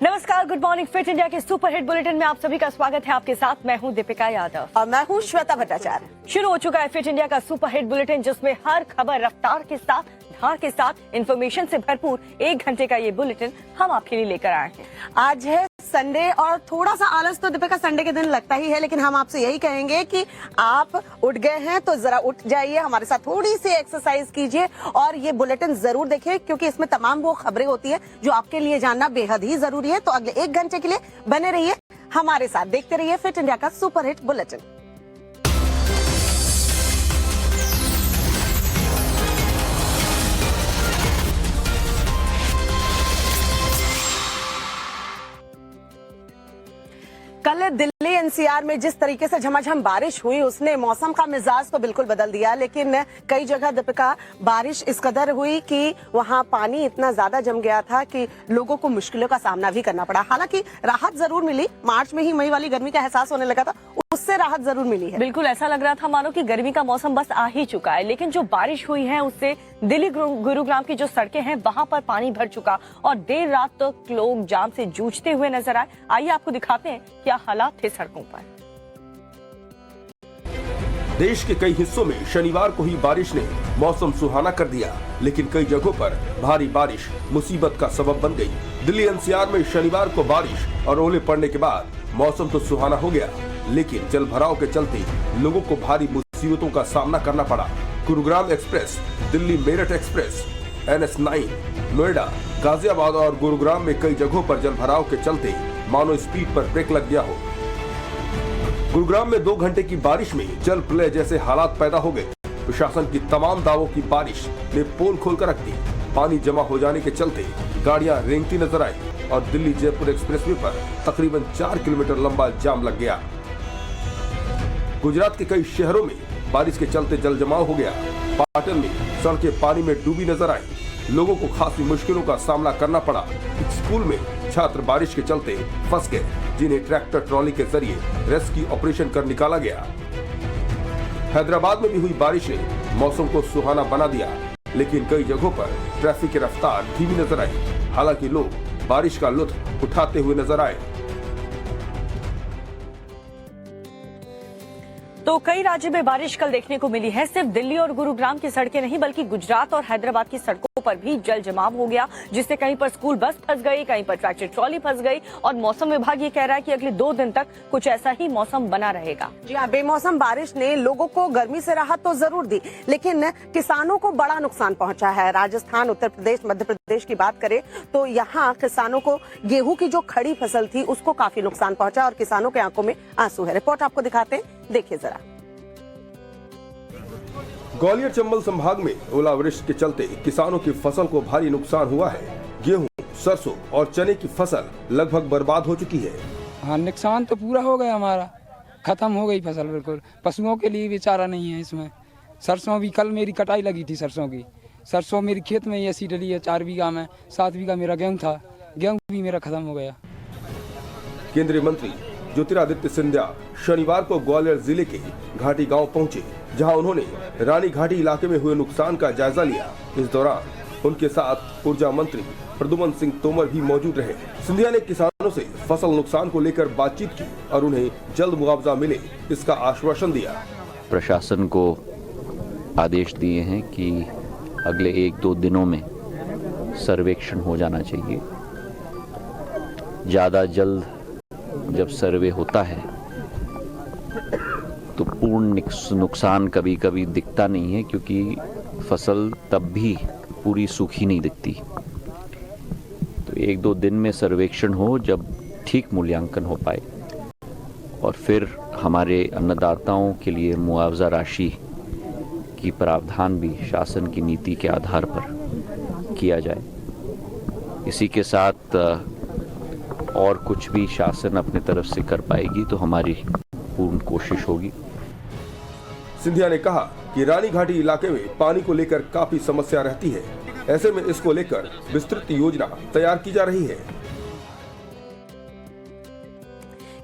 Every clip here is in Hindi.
नमस्कार, गुड मॉर्निंग। फिट इंडिया के सुपर हिट बुलेटिन में आप सभी का स्वागत है। आपके साथ मैं हूं दीपिका यादव और मैं हूं श्वेता भट्टाचार्य। शुरू हो चुका है फिट इंडिया का सुपर हिट बुलेटिन, जिसमें हर खबर रफ्तार के साथ, धार के साथ, इंफॉर्मेशन से भरपूर 1 घंटे का ये बुलेटिन हम आपके लिए लेकर आए हैं। आज है संडे और थोड़ा सा आलस तो दीपिका संडे के दिन लगता ही है, लेकिन हम आपसे यही कहेंगे कि आप उठ गए हैं तो जरा उठ जाइए, हमारे साथ थोड़ी सी एक्सरसाइज कीजिए और ये बुलेटिन जरूर देखिए, क्योंकि इसमें तमाम वो खबरें होती है जो आपके लिए जानना बेहद ही जरूरी है। तो अगले 1 घंटे के लिए बने रहिए हमारे साथ, देखते रहिए फिट इंडिया का सुपर हिट बुलेटिन। कल दिल्ली एनसीआर में जिस तरीके से झमाझम बारिश हुई, उसने मौसम का मिजाज तो बिल्कुल बदल दिया, लेकिन कई जगह दीपिका बारिश इस कदर हुई कि वहां पानी इतना ज्यादा जम गया था कि लोगों को मुश्किलों का सामना भी करना पड़ा। हालांकि राहत जरूर मिली, मार्च में ही मई वाली गर्मी का एहसास होने लगा था, उससे राहत जरूर मिली है। बिल्कुल ऐसा लग रहा था मानो कि गर्मी का मौसम बस आ ही चुका है, लेकिन जो बारिश हुई है उससे दिल्ली गुरुग्राम की जो सड़कें हैं वहां पर पानी भर चुका और देर रात तक लोग जाम से जूझते हुए नजर आए। आइए आपको दिखाते हैं क्या हालात थे सड़कों पर। देश के कई हिस्सों में शनिवार को ही बारिश ने मौसम सुहाना कर दिया, लेकिन कई जगहों पर भारी बारिश मुसीबत का सबब बन गई। दिल्ली एनसीआर में शनिवार को बारिश और ओले पड़ने के बाद मौसम तो सुहाना हो गया, लेकिन जल भराव के चलते लोगों को भारी मुसीबतों का सामना करना पड़ा। Gurugram express, Delhi Meerut express, NH9, Noida, Ghaziabad और गुरुग्राम में कई जगहों पर जल भराव के चलते मानो स्पीड पर ब्रेक लग गया हो। गुरुग्राम में 2 घंटे की बारिश में जल प्रलय जैसे हालात पैदा हो गए। प्रशासन की तमाम दावों की बारिश ने पोल खोलकर रख दी। पानी जमा हो जाने के चलते गाड़ियां रेंगती नजर आई और दिल्ली जयपुर एक्सप्रेसवे पर तकरीबन 4 किलोमीटर लंबा जाम लग गया। गुजरात के कई शहरों में बारिश के चलते जल जमाव हो गया। पाटन में सड़कें पानी में डूबी नजर आई, लोगों को खासी मुश्किलों का सामना करना पड़ा। स्कूल में छात्र बारिश के चलते फंस गए, जिन्हें ट्रैक्टर ट्रॉली के जरिए रेस्क्यू ऑपरेशन कर निकाला गया। हैदराबाद में भी हुई बारिश ने मौसम को सुहाना बना दिया, लेकिन कई जगहों पर ट्रैफिक की रफ्तार धीमी नजर आई। हालांकि लोग बारिश का लुत्फ उठाते हुए नजर आए। तो कई राज्यों में बारिश कल देखने को मिली है। सिर्फ दिल्ली और गुरुग्राम की सड़कें नहीं, बल्कि गुजरात और हैदराबाद की सड़कों पर भी जल जमाव हो गया, जिससे कहीं पर स्कूल बस फंस गई, कहीं पर ट्रैक्टर ट्रॉली फंस गई और मौसम विभाग ये कह रहा है कि अगले 2 दिन तक कुछ ऐसा ही मौसम बना रहेगा। जी हाँ, बेमौसम बारिश ने लोगों को गर्मी से राहत तो जरूर दी, लेकिन किसानों को बड़ा नुकसान पहुंचा है। राजस्थान, उत्तर प्रदेश, मध्य प्रदेश की बात करें तो यहाँ किसानों को गेहूं की जो खड़ी फसल थी उसको काफी नुकसान पहुंचा और किसानों के आंखों में आंसू है। रिपोर्ट आपको दिखाते हैं, देखिए जरा। ग्वालियर चंबल संभाग में ओलावृष्टि के चलते किसानों की फसल को भारी नुकसान हुआ है। गेहूं, सरसों और चने की फसल लगभग बर्बाद हो चुकी है। हाँ, नुकसान तो पूरा हो गया, हमारा खत्म हो गई फसल बिल्कुल। पशुओं के लिए भी चारा नहीं है इसमें। सरसों भी कल मेरी कटाई लगी थी, सरसों मेरी खेत में ही ऐसी डली है 4 बीघा में। 7 बीघा मेरा गेहूं था, गेहूं भी मेरा खत्म हो गया। केंद्रीय मंत्री ज्योतिरादित्य सिंधिया शनिवार को ग्वालियर जिले के घाटी गांव पहुंचे, जहां उन्होंने रानी घाटी इलाके में हुए नुकसान का जायजा लिया। इस दौरान उनके साथ ऊर्जा मंत्री प्रद्युम्न सिंह तोमर भी मौजूद रहे। सिंधिया ने किसानों से फसल नुकसान को लेकर बातचीत की और उन्हें जल्द मुआवजा मिले इसका आश्वासन दिया। प्रशासन को आदेश दिए हैं कि अगले 1-2 दिनों में सर्वेक्षण हो जाना चाहिए। ज़्यादा जल्द जब सर्वे होता है तो पूर्ण नुकसान कभी कभी दिखता नहीं है, क्योंकि फसल तब भी पूरी सूखी नहीं दिखती। तो 1-2 दिन में सर्वेक्षण हो, जब ठीक मूल्यांकन हो पाए और फिर हमारे अन्नदाताओं के लिए मुआवजा राशि की प्रावधान भी शासन की नीति के आधार पर किया जाए। इसी के साथ और कुछ भी शासन अपनी तरफ से कर पाएगी तो हमारी पूर्ण कोशिश होगी। सिंधिया ने कहा कि रानी घाटी इलाके में पानी को लेकर काफी समस्या रहती है, ऐसे में इसको लेकर विस्तृत योजना तैयार की जा रही है।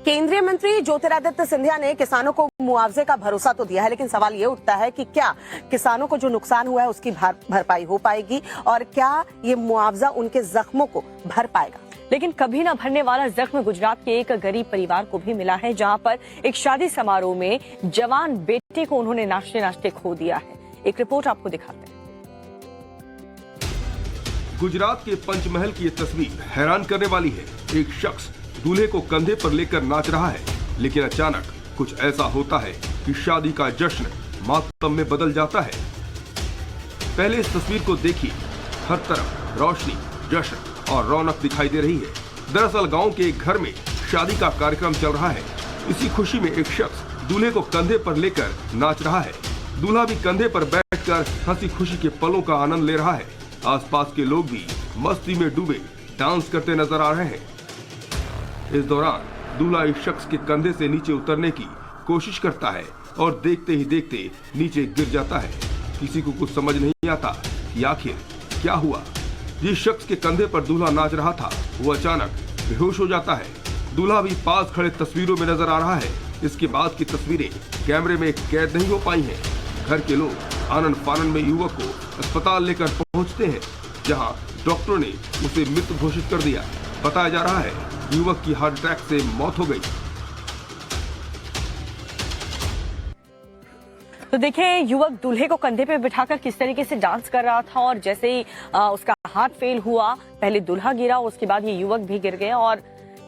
केंद्रीय मंत्री ज्योतिरादित्य सिंधिया ने किसानों को मुआवजे का भरोसा तो दिया है, लेकिन सवाल ये उठता है कि क्या किसानों को जो नुकसान हुआ है उसकी भरपाई हो पाएगी और क्या ये मुआवजा उनके जख्मों को भर पाएगा। लेकिन कभी न भरने वाला जख्म गुजरात के एक गरीब परिवार को भी मिला है, जहां पर एक शादी समारोह में जवान बेटे को उन्होंने नाचते नाचते खो दिया है। एक रिपोर्ट आपको दिखाते हैं। गुजरात के पंचमहल की ये तस्वीर हैरान करने वाली है। एक शख्स दूल्हे को कंधे पर लेकर नाच रहा है, लेकिन अचानक कुछ ऐसा होता है कि शादी का जश्न मातम में बदल जाता है। पहले इस तस्वीर को देखिए, हर तरफ रोशनी, जश्न और रौनक दिखाई दे रही है। दरअसल गांव के एक घर में शादी का कार्यक्रम चल रहा है। इसी खुशी में एक शख्स दूल्हे को कंधे पर लेकर नाच रहा है। दूल्हा भी कंधे पर बैठकर हंसी खुशी के पलों का आनंद ले रहा है। आसपास के लोग भी मस्ती में डूबे डांस करते नजर आ रहे हैं। इस दौरान दूल्हा इस शख्स के कंधे से नीचे उतरने की कोशिश करता है और देखते ही देखते नीचे गिर जाता है। किसी को कुछ समझ नहीं आता कि आखिर क्या हुआ। जिस शख्स के कंधे पर दूल्हा नाच रहा था वो अचानक बेहोश हो जाता है। दूल्हा भी पास खड़े तस्वीरों में नजर आ रहा है। इसके बाद की तस्वीरें कैमरे में कैद नहीं हो पाई हैं। घर के लोग आनंद फानन में युवक को अस्पताल लेकर पहुंचते हैं, जहां डॉक्टरों ने उसे मृत घोषित कर दिया। बताया जा रहा है युवक की हार्ट अटैक से मौत हो गई। तो देखिए, युवक दूल्हे को कंधे पे बिठाकर किस तरीके से डांस कर रहा था और जैसे ही उसका हाथ फेल हुआ, पहले दूल्हा गिरा, उसके बाद ये युवक भी गिर गया और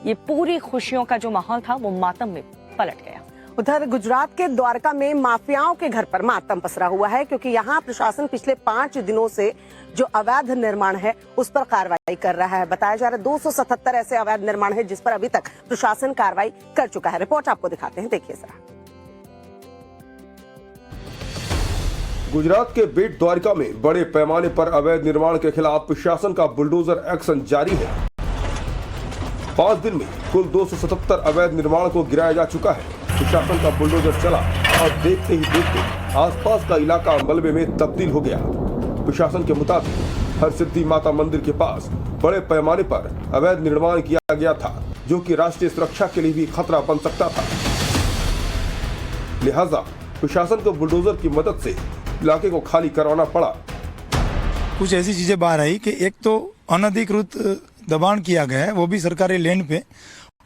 ये पूरी खुशियों का जो माहौल था वो मातम में पलट गया। उधर गुजरात के द्वारका में माफियाओं के घर पर मातम पसरा हुआ है, क्योंकि यहाँ प्रशासन पिछले 5 दिनों से जो अवैध निर्माण है उस पर कार्रवाई कर रहा है। बताया जा रहा है 277 ऐसे अवैध निर्माण है जिस पर अभी तक प्रशासन कार्रवाई कर चुका है। रिपोर्ट आपको दिखाते हैं, देखिए जरा। गुजरात के बेट द्वारका में बड़े पैमाने पर अवैध निर्माण के खिलाफ प्रशासन का बुलडोजर एक्शन जारी है। 5 दिन में कुल 277 अवैध निर्माण को गिराया जा चुका है। प्रशासन का बुलडोजर चला और देखते ही देखते आसपास का इलाका मलबे में तब्दील हो गया। प्रशासन के मुताबिक हरसिद्धि माता मंदिर के पास बड़े पैमाने पर अवैध निर्माण किया गया था, जो कि राष्ट्रीय सुरक्षा के लिए भी खतरा बन सकता था। लिहाजा प्रशासन को बुलडोजर की मदद से इलाके को खाली करवाना पड़ा। कुछ ऐसी चीजें बाहर आई कि एक तो अनधिकृत दबाण किया गया है, वो भी सरकारी लैंड पे,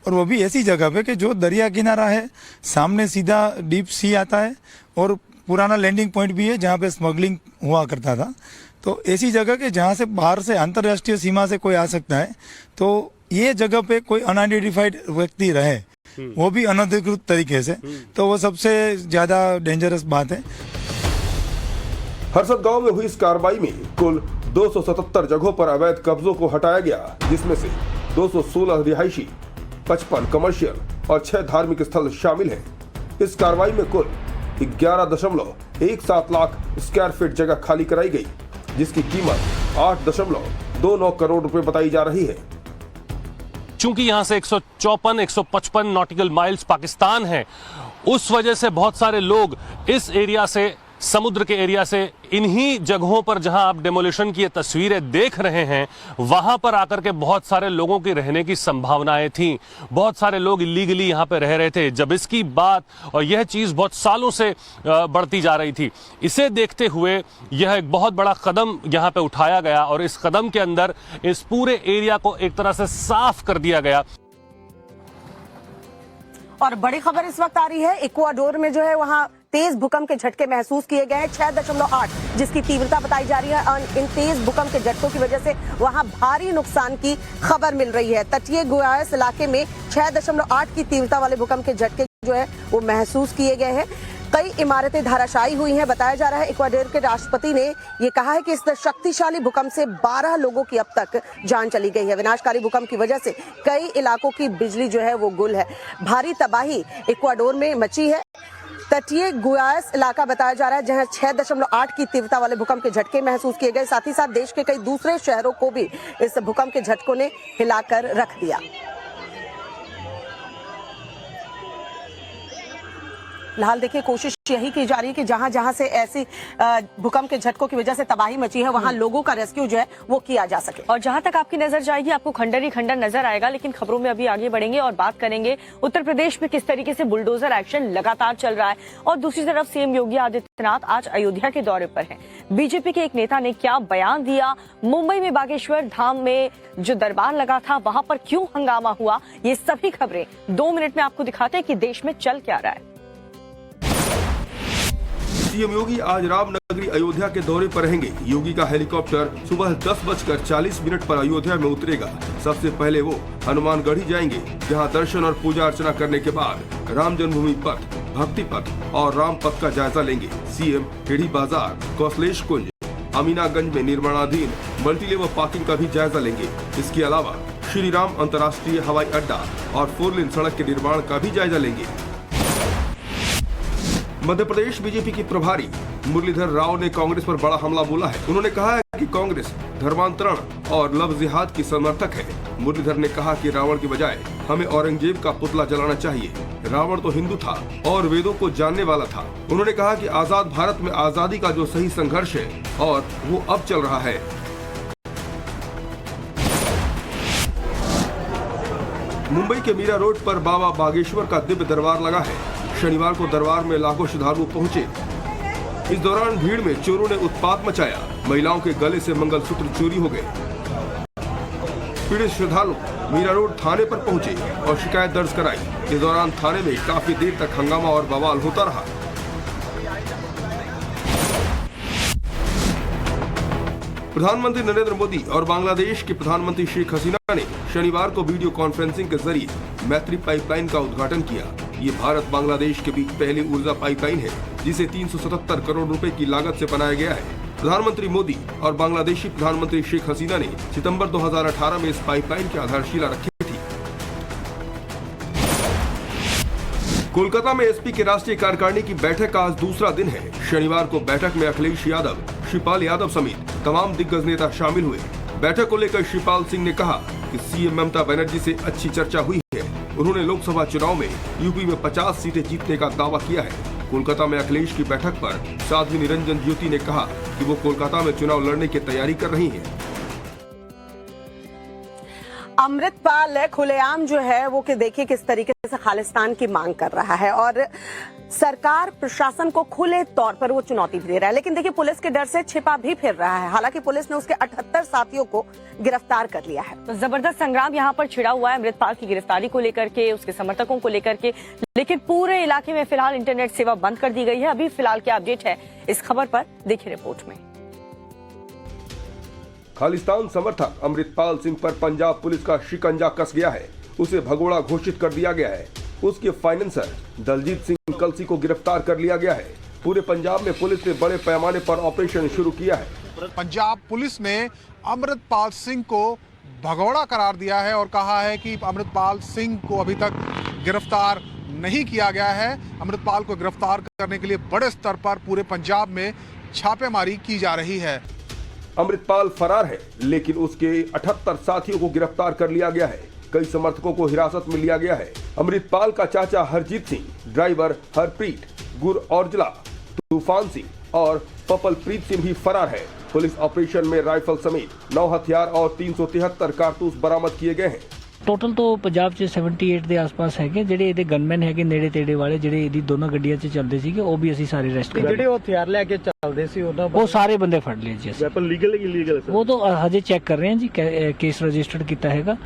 और वो भी ऐसी जगह पे कि जो दरिया किनारा है, सामने सीधा डीप सी आता है और पुराना लैंडिंग पॉइंट भी है जहाँ पे स्मगलिंग हुआ करता था। तो ऐसी जगह के जहाँ से बाहर से अंतर्राष्ट्रीय सीमा से कोई आ सकता है, तो ये जगह पे कोई अनआइडेंटिफाइड व्यक्ति रहे, वो भी अनधिकृत तरीके से, तो वो सबसे ज्यादा डेंजरस बात है। हरसद गांव में हुई इस कार्रवाई में कुल 277 जगहों पर अवैध कब्जों को हटाया गया, जिसमें से 216 रिहायशी, 55 कमर्शियल और 6 धार्मिक स्थल शामिल हैं। इस कार्रवाई में कुल 11.17 लाख स्क्वायर फीट जगह खाली कराई गई, जिसकी कीमत 8.29 करोड़ रुपए बताई जा रही है। चूंकि यहां से 155 नॉटिकल माइल्स पाकिस्तान है, उस वजह से बहुत सारे लोग इस एरिया से, समुद्र के एरिया से, इन्हीं जगहों पर जहां आप डेमोलिशन की ये तस्वीरें देख रहे हैं, वहां पर आकर के बहुत सारे लोगों की रहने की संभावनाएं थीं। बहुत सारे लोग इलीगली यहां पे रह रहे थे। जब इसकी बात और यह चीज बहुत सालों से बढ़ती जा रही थी, इसे देखते हुए यह एक बहुत बड़ा कदम यहां पे उठाया गया और इस कदम के अंदर इस पूरे एरिया को एक तरह से साफ कर दिया गया। और बड़ी खबर इस वक्त आ रही है, इक्वाडोर में जो है वहां तेज भूकंप के झटके महसूस किए गए हैं, 6.8 जिसकी तीव्रता बताई जा रही है। और इन तेज भूकंप के झटकों की वजह से वहां भारी नुकसान की खबर मिल रही है। तटीय गुयास इलाके में 6.8 की तीव्रता वाले भूकंप के झटके जो है वो महसूस किए गए हैं। कई इमारतें धराशायी हुई हैं। बताया जा रहा है इक्वाडोर के राष्ट्रपति ने ये कहा है कि इस शक्तिशाली भूकंप से 12 लोगों की अब तक जान चली गई है। विनाशकारी भूकंप की वजह से कई इलाकों की बिजली जो है वो गुल है। भारी तबाही इक्वाडोर में मची है। तटीय गुयास इलाका बताया जा रहा है जहां 6.8 की तीव्रता वाले भूकंप के झटके महसूस किए गए। साथ ही साथ देश के कई दूसरे शहरों को भी इस भूकंप के झटकों ने हिलाकर रख दिया। फिलहाल देखिए कोशिश यही की जा रही है कि जहां जहां से ऐसी भूकंप के झटकों की वजह से तबाही मची है वहां लोगों का रेस्क्यू जो है वो किया जा सके। और जहां तक आपकी नजर जाएगी आपको खंडर ही खंडर नजर आएगा, लेकिन खबरों में अभी आगे बढ़ेंगे और बात करेंगे उत्तर प्रदेश में किस तरीके से बुलडोजर एक्शन लगातार चल रहा है। और दूसरी तरफ सीएम योगी आदित्यनाथ आज अयोध्या के दौरे पर हैं। बीजेपी के एक नेता ने क्या बयान दिया, मुंबई में बागेश्वर धाम में जो दरबार लगा था वहां पर क्यों हंगामा हुआ, ये सभी खबरें 2 मिनट में आपको दिखाते हैं कि देश में चल क्या रहा है। सीएम योगी आज रामनगरी अयोध्या के दौरे पर रहेंगे। योगी का हेलीकॉप्टर सुबह 10:40 पर अयोध्या में उतरेगा। सबसे पहले वो हनुमानगढ़ी जाएंगे, जहां दर्शन और पूजा अर्चना करने के बाद राम जन्मभूमि पथ, भक्ति पथ और राम पथ का जायजा लेंगे। सीएम खेड़ी बाजार, कौशलेश कुंज, अमीनागंज में निर्माणाधीन मल्टीलेवल पार्किंग का भी जायजा लेंगे। इसके अलावा श्री राम अंतर्राष्ट्रीय हवाई अड्डा और 4 लेन सड़क के निर्माण का भी जायजा लेंगे। मध्य प्रदेश बीजेपी की प्रभारी मुरलीधर राव ने कांग्रेस पर बड़ा हमला बोला है। उन्होंने कहा है कि कांग्रेस धर्मांतरण और लव जिहाद की समर्थक है। मुरलीधर ने कहा कि रावण की बजाय हमें औरंगजेब का पुतला जलाना चाहिए। रावण तो हिंदू था और वेदों को जानने वाला था। उन्होंने कहा कि आजाद भारत में आजादी का जो सही संघर्ष है और वो अब चल रहा है। मुंबई के मीरा रोड पर बाबा बागेश्वर का दिव्य दरबार लगा है। शनिवार को दरबार में लाखों श्रद्धालु पहुंचे। इस दौरान भीड़ में चोरों ने उत्पात मचाया। महिलाओं के गले से मंगलसूत्र चोरी हो गए। पीड़ित श्रद्धालु मीरा रोड थाने पर पहुंचे और शिकायत दर्ज कराई। इस दौरान थाने में काफी देर तक हंगामा और बवाल होता रहा। प्रधानमंत्री नरेंद्र मोदी और बांग्लादेश के प्रधानमंत्री शेख हसीना ने शनिवार को वीडियो कॉन्फ्रेंसिंग के जरिए मैत्री पाइपलाइन का उद्घाटन किया। ये भारत बांग्लादेश के बीच पहली ऊर्जा पाइपलाइन है, जिसे 377 करोड़ रुपए की लागत से बनाया गया है। प्रधानमंत्री मोदी और बांग्लादेशी प्रधानमंत्री शेख हसीना ने सितंबर 2018 में इस पाइपलाइन की आधारशिला रखी थी। कोलकाता में एसपी के राष्ट्रीय कार्यकारिणी की बैठक का आज दूसरा दिन है। शनिवार को बैठक में अखिलेश यादव, शिवपाल यादव समेत तमाम दिग्गज नेता शामिल हुए। बैठक को लेकर शिवपाल सिंह ने कहा कि सीएम ममता बनर्जी से अच्छी चर्चा हुई है। उन्होंने लोकसभा चुनाव में यूपी में 50 सीटें जीतने का दावा किया है। कोलकाता में अखिलेश की बैठक पर साध्वी निरंजन ज्योति ने कहा कि वो कोलकाता में चुनाव लड़ने की तैयारी कर रही हैं। अमृतपाल खुलेआम जो है वो कि देखिए किस तरीके से खालिस्तान की मांग कर रहा है और सरकार प्रशासन को खुले तौर पर वो चुनौती भी दे रहा है। लेकिन देखिए पुलिस के डर से छिपा भी फिर रहा है। हालांकि पुलिस ने उसके 78 साथियों को गिरफ्तार कर लिया है। तो जबरदस्त संग्राम यहाँ पर छिड़ा हुआ है अमृतपाल की गिरफ्तारी को लेकर के, उसके समर्थकों को लेकर के। लेकिन पूरे इलाके में फिलहाल इंटरनेट सेवा बंद कर दी गई है। अभी फिलहाल क्या अपडेट है इस खबर पर देखिए रिपोर्ट में। खालिस्तान समर्थक अमृतपाल सिंह पर पंजाब पुलिस का शिकंजा कस गया है। उसे भगोड़ा घोषित कर दिया गया है। उसके फाइनेंसर दलजीत सिंह कलसी को गिरफ्तार कर लिया गया है। पूरे पंजाब में पुलिस ने बड़े पैमाने पर ऑपरेशन शुरू किया है। पंजाब पुलिस ने अमृतपाल सिंह को भगोड़ा करार दिया है और कहा है कि अमृतपाल सिंह को अभी तक गिरफ्तार नहीं किया गया है। अमृतपाल को गिरफ्तार करने के लिए बड़े स्तर पर पूरे पंजाब में छापेमारी की जा रही है। अमृतपाल फरार है, लेकिन उसके 78 साथियों को गिरफ्तार कर लिया गया है। कई समर्थकों को हिरासत में लिया गया है। अमृतपाल का चाचा हरजीत सिंह, ड्राइवर हरप्रीत, गुर औरजला, तूफान सिंह और पपलप्रीत सिंह भी फरार है। पुलिस ऑपरेशन में राइफल समेत 9 हथियार और 373 कारतूस बरामद किए गए हैं। ਟੋਟਲ ਤੋਂ ਪੰਜਾਬ 'ਚ 78 ਦੇ ਆਸ-ਪਾਸ ਹੈਗੇ ਜਿਹੜੇ ਇਹਦੇ ਗਨਮੈਨ ਹੈਗੇ ਨੇੜੇ ਤੇੜੇ ਵਾਲੇ ਜਿਹੜੇ ਇਹਦੀ ਦੋਨੋਂ ਗੱਡੀਆਂ 'ਚ ਚੱਲਦੇ ਸੀਗੇ ਉਹ ਵੀ ਅਸੀਂ ਸਾਰੇ ਅਰੈਸਟ ਕਰ ਲਏ। ਜਿਹੜੇ ਉਹ ਹਥਿਆਰ ਲੈ ਕੇ ਚੱਲਦੇ ਸੀ ਉਹ ਸਾਰੇ ਬੰਦੇ ਫੜ ਲਏ ਜੀ ਅਸੀਂ। ਵੈਪਨ ਲੀਗਲ ਹੈ ਇਲੀਗਲ ਹੈ? ਉਹ ਤਾਂ ਹਜੇ ਚੈੱਕ ਕਰ ਰਹੇ ਹਾਂ ਜੀ, केस रजिस्टर्ड ਕੀਤਾ ਹੈਗਾ।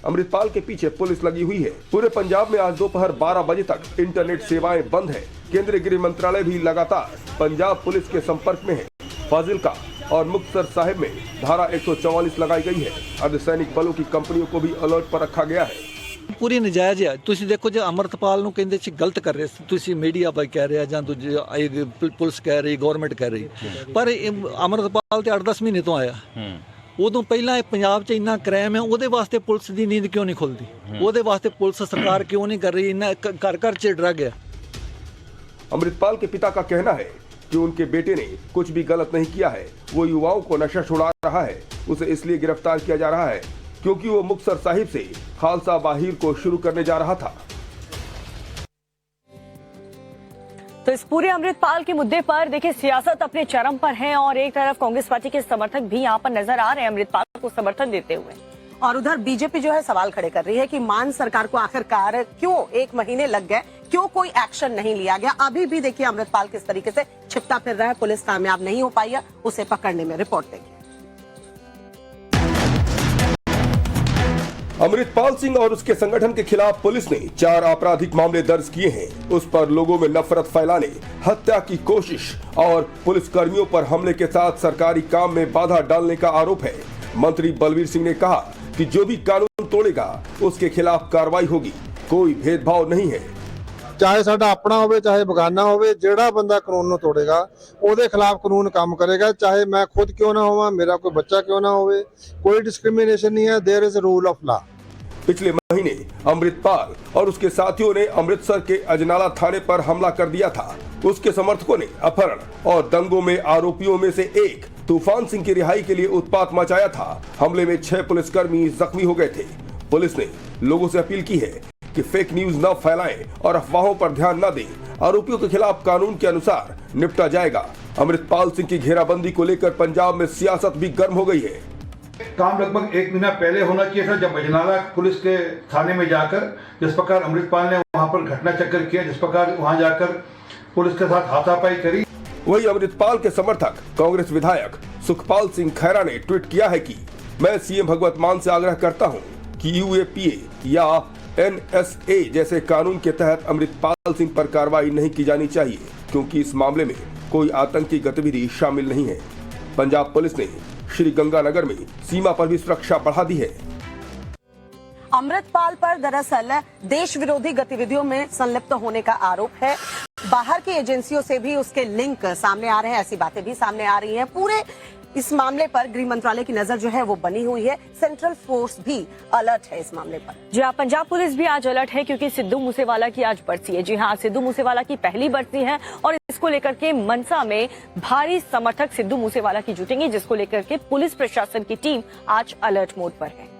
अमृतपाल के पीछे पुलिस लगी हुई है। पूरे पंजाब में आज दोपहर 12 बजे तक इंटरनेट सेवाएं बंद है। केंद्रीय गृह मंत्रालय भी लगातार पंजाब पुलिस के संपर्क में है। फाजिलका और मुक्तसर साहिब में धारा 144 लगाई गई है। अर्धसैनिक बलों की कंपनियों को भी अलर्ट पर रखा गया है। ਪੂਰੀ ਨਜਾਇਜ਼ ਹੈ। ਤੁਸੀਂ ਦੇਖੋ ਜੇ ਅਮਰਤਪਾਲ ਨੂੰ ਕਹਿੰਦੇ ਸੀ ਗਲਤ ਕਰ ਰਹੇ ਸੀ, ਤੁਸੀਂ ਮੀਡੀਆ ਬਾਈ ਕਹਿ ਰਿਹਾ ਜਾਂ ਦੂਜੇ ਪੁਲਿਸ ਕਹਿ ਰਹੀ, ਗਵਰਨਮੈਂਟ ਕਹਿ ਰਹੀ, ਪਰ ਅਮਰਤਪਾਲ ਤੇ 8-10 ਮਹੀਨੇ ਤੋਂ ਆਇਆ। ਉਦੋਂ ਪਹਿਲਾਂ ਇਹ ਪੰਜਾਬ 'ਚ ਇੰਨਾ ਕ੍ਰਾਈਮ ਹੈ, ਉਹਦੇ ਵਾਸਤੇ ਪੁਲਿਸ ਦੀ ਨੀਂਦ ਕਿਉਂ ਨਹੀਂ ਖੁੱਲਦੀ? ਉਹਦੇ ਵਾਸਤੇ ਪੁਲਿਸ ਸਰਕਾਰ ਕਿਉਂ ਨਹੀਂ ਕਰ ਰਹੀ? ਇੰਨਾ ਘਰ ਘਰ 'ਚ ਡਰੱਗ ਹੈ। अमृतपाल के पिता का कहना है कि उनके बेटे ने कुछ भी गलत नहीं किया है। वो युवाओं को नशा छुड़ा रहा है। उसे इसलिए गिरफ्तार किया जा रहा है क्योंकि वो मुक्तसर साहिब से खालसा बाहिर को शुरू करने जा रहा था। तो इस पूरे अमृतपाल के मुद्दे पर देखिए सियासत अपने चरम पर है और एक तरफ कांग्रेस पार्टी के समर्थक भी यहाँ पर नजर आ रहे हैं अमृतपाल को समर्थन देते हुए, और उधर बीजेपी जो है सवाल खड़े कर रही है कि मान सरकार को आखिरकार क्यों 1 महीने लग गए, क्यों कोई एक्शन नहीं लिया गया। अभी भी देखिए अमृतपाल किस तरीके से छिपता फिर रहा है, पुलिस कामयाब नहीं हो पाई है उसे पकड़ने में। रिपोर्ट देखिए। अमृतपाल सिंह और उसके संगठन के खिलाफ पुलिस ने 4 आपराधिक मामले दर्ज किए हैं। उस पर लोगों में नफरत फैलाने, हत्या की कोशिश और पुलिस कर्मियों पर हमले के साथ सरकारी काम में बाधा डालने का आरोप है। मंत्री बलवीर सिंह ने कहा कि जो भी कानून तोड़ेगा उसके खिलाफ कार्रवाई होगी, कोई भेदभाव नहीं है। चाहे साडा अपना होवे चाहे बगाना होवे, जेड़ा बंदा कानून ਨੂੰ तोड़ेगा ਉਹਦੇ खिलाफ कानून काम करेगा, चाहे मैं खुद क्यों ना होवा, मेरा कोई बच्चा क्यों ना होवे, कोई डिस्क्रिमिनेशन नहीं है। There is a rule of law. पिछले महीने अमृतपाल और उसके साथियों ने अमृतसर के अजनाला थाने पर हमला कर दिया था। उसके समर्थकों ने अपहरण और दंगों में आरोपियों में से एक तूफान सिंह की रिहाई के लिए उत्पात मचाया था। हमले में 6 पुलिसकर्मी जख्मी हो गए थे। पुलिस ने लोगों से अपील की है कि फेक न्यूज न फैलाएं और अफवाहों पर ध्यान न दें। आरोपियों के खिलाफ कानून के अनुसार निपटा जाएगा। अमृतपाल सिंह की घेराबंदी को लेकर पंजाब में सियासत भी गर्म हो गई है। काम लगभग 1 महीना पहले होना चाहिए था, जब अजनाला पुलिस के थाने में जाकर जिस प्रकार अमृतपाल ने वहां पर घटना चक्कर किया, जिस प्रकार वहां जाकर पुलिस के साथ हाथापाई करी। वही अमृतपाल के समर्थक कांग्रेस विधायक सुखपाल सिंह खैरा ने ट्वीट किया है कि मैं सीएम भगवत मान से आग्रह करता हूं कि यूएपीए या NSA जैसे कानून के तहत अमृतपाल सिंह पर कार्रवाई नहीं की जानी चाहिए, क्योंकि इस मामले में कोई आतंकी गतिविधि शामिल नहीं है। पंजाब पुलिस ने श्री गंगानगर में सीमा पर भी सुरक्षा बढ़ा दी है। अमृतपाल पर दरअसल देश विरोधी गतिविधियों में संलिप्त होने का आरोप है। बाहर की एजेंसियों से भी उसके लिंक सामने आ रहे हैं, ऐसी बातें भी सामने आ रही हैं। पूरे इस मामले पर गृह मंत्रालय की नजर जो है वो बनी हुई है। सेंट्रल फोर्स भी अलर्ट है इस मामले पर। जी हाँ, पंजाब पुलिस भी आज अलर्ट है क्योंकि सिद्धू मूसेवाला की आज बरसी है। जी हाँ, सिद्धू मूसेवाला की पहली बरसी है और इसको लेकर के मनसा में भारी समर्थक सिद्धू मूसेवाला की जुटेंगे, जिसको लेकर के पुलिस प्रशासन की टीम आज अलर्ट मोड पर है।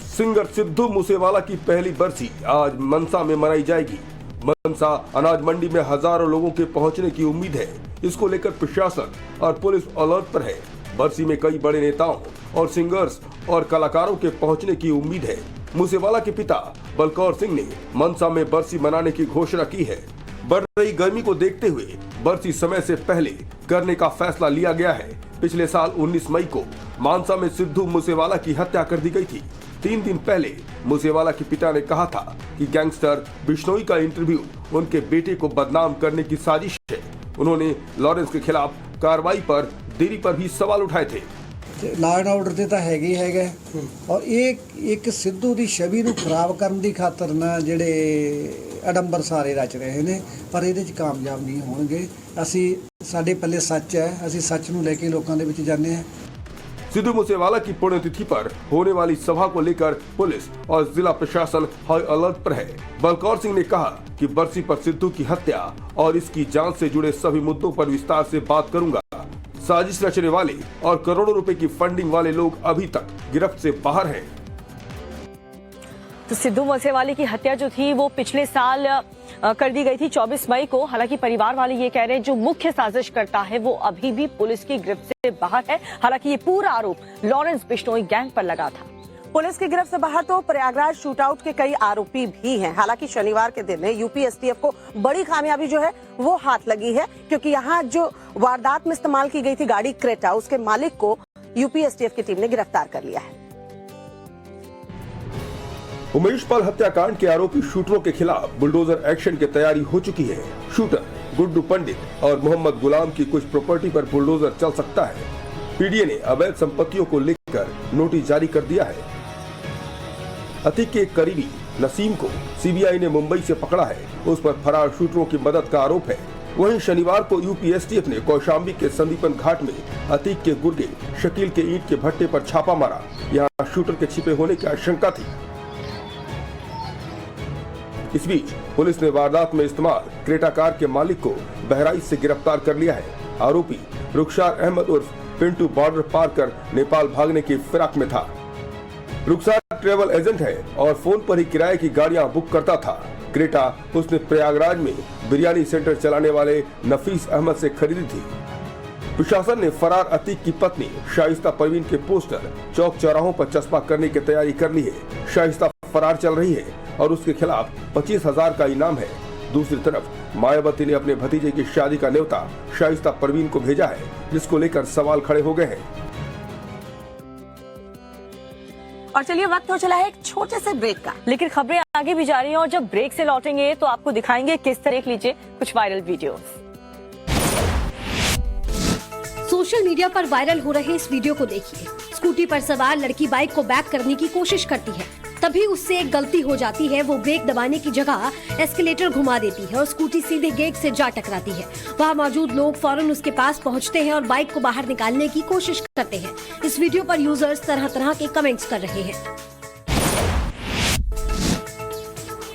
सिंगर सिद्धू मूसेवाला की पहली बरसी आज मनसा में मनाई जाएगी। मनसा अनाज मंडी में हजारों लोगों के पहुंचने की उम्मीद है। इसको लेकर प्रशासन और पुलिस अलर्ट पर है। बरसी में कई बड़े नेताओं और सिंगर्स और कलाकारों के पहुंचने की उम्मीद है। मूसेवाला के पिता बलकौर सिंह ने मनसा में बरसी मनाने की घोषणा की है। बढ़ रही गर्मी को देखते हुए बरसी समय से पहले करने का फैसला लिया गया है। पिछले साल 19 मई को मानसा में सिद्धू मूसेवाला की हत्या कर दी गई थी। 3 दिन पहले मूसेवाला के पिता ने कहा था कि गैंगस्टर बिश्नोई का इंटरव्यू उनके बेटे को बदनाम करने की साजिश है। उन्होंने लॉरेंस के खिलाफ कार्रवाई पर देरी पर भी सवाल उठाए थे। ਲਾ ਐਂਡ ਆਰਡਰ ਤੇ ਤਾਂ ਹੈਗੇ ਹੀ ਹੈਗੇ ਔਰ ਇਹ ਇੱਕ ਸਿੱਧੂ ਦੀ ਛਵੀ ਨੂੰ ਖਰਾਬ ਕਰਨ ਦੀ ਖਾਤਰ ਨਾ ਜਿਹੜੇ ਅਡੰਬਰ ਸਾਰੇ ਰਚ ਰਹੇ ਨੇ, ਪਰ ਇਹਦੇ 'ਚ ਕਾਮਯਾਬ ਨਹੀਂ ਹੋਣਗੇ। ਅਸੀਂ ਸਾਡੇ ਪੱਲੇ ਸੱਚ ਹੈ, ਅਸੀਂ ਸੱਚ ਨੂੰ ਲੈ ਕੇ ਲੋਕਾਂ ਦੇ ਵਿੱਚ ਜਾਂਦੇ ਹਾਂ। सिद्धू मूसेवाला की पुण्यतिथि पर होने वाली सभा को लेकर पुलिस और जिला प्रशासन हाई अलर्ट पर है। बलकौर सिंह ने कहा कि बरसी पर सिद्धू की हत्या और इसकी जांच से जुड़े सभी मुद्दों पर विस्तार से बात करूंगा। साजिश रचने वाले और करोड़ों रुपए की फंडिंग वाले लोग अभी तक गिरफ्त से बाहर हैं। तो सिद्धू मूसेवाले की हत्या जो थी वो पिछले साल कर दी गई थी 24 मई को। हालांकि परिवार वाले ये कह रहे हैं जो मुख्य साजिश करता है वो अभी भी पुलिस की गिरफ्त से बाहर है। हालांकि ये पूरा आरोप लॉरेंस बिश्नोई गैंग पर लगा था। पुलिस की गिरफ्त से बाहर तो प्रयागराज शूटआउट के कई आरोपी भी हैं। हालांकि शनिवार के दिन यूपी एसटीएफ को बड़ी कामयाबी जो है वो हाथ लगी है, क्योंकि यहाँ जो वारदात में इस्तेमाल की गई थी गाड़ी क्रेटा, उसके मालिक को यूपी एसटीएफ की टीम ने गिरफ्तार कर लिया है। उमेश पाल हत्याकांड के आरोपी शूटरों के खिलाफ बुलडोजर एक्शन की तैयारी हो चुकी है। शूटर गुड्डू पंडित और मोहम्मद गुलाम की कुछ प्रॉपर्टी पर बुलडोजर चल सकता है। पीडीए ने अवैध संपत्तियों को लेकर नोटिस जारी कर दिया है। अतीक के एक करीबी नसीम को सीबीआई ने मुंबई से पकड़ा है। उस पर फरार शूटरों की मदद का आरोप है। वहीं शनिवार को यूपी एसटीएफ ने कौशाम्बी के संदीपन घाट में अतीक के गुर्गे शकील के ईंट के भट्टे पर छापा मारा। यहाँ शूटर के छिपे होने की आशंका थी। इस बीच पुलिस ने वारदात में इस्तेमाल क्रेटा कार के मालिक को बहराइच से गिरफ्तार कर लिया है। आरोपी रुखसार अहमद उर्फ पिंटू बॉर्डर पार कर नेपाल भागने की फिराक में था। रुखसार ट्रेवल एजेंट है और फोन पर ही किराए की गाड़ियां बुक करता था। क्रेटा उसने प्रयागराज में बिरयानी सेंटर चलाने वाले नफीस अहमद से खरीदी थी। प्रशासन ने फरार अतीक की पत्नी शाइस्ता परवीन के पोस्टर चौक चौराहों पर चस्पा करने की तैयारी कर ली है। शाइस्ता फरार चल रही है और उसके खिलाफ 25,000 का इनाम है। दूसरी तरफ मायावती ने अपने भतीजे की शादी का न्योता शाइस्ता परवीन को भेजा है, जिसको लेकर सवाल खड़े हो गए हैं। और चलिए वक्त हो चला है एक छोटे से ब्रेक का, लेकिन खबरें आगे भी जा रही हैं और जब ब्रेक से लौटेंगे तो आपको दिखाएंगे किस तरह। देख लीजिए कुछ वायरल वीडियोस। सोशल मीडिया पर वायरल हो रहे इस वीडियो को देखिए। स्कूटी पर सवार लड़की बाइक को बैक करने की कोशिश करती है, तभी उससे एक गलती हो जाती है। वो ब्रेक दबाने की जगह एस्केलेटर घुमा देती है और स्कूटी सीधे गेट से जा टकराती है। वहाँ मौजूद लोग फौरन उसके पास पहुँचते हैं और बाइक को बाहर निकालने की कोशिश करते हैं। इस वीडियो पर यूजर्स तरह तरह के कमेंट्स कर रहे हैं।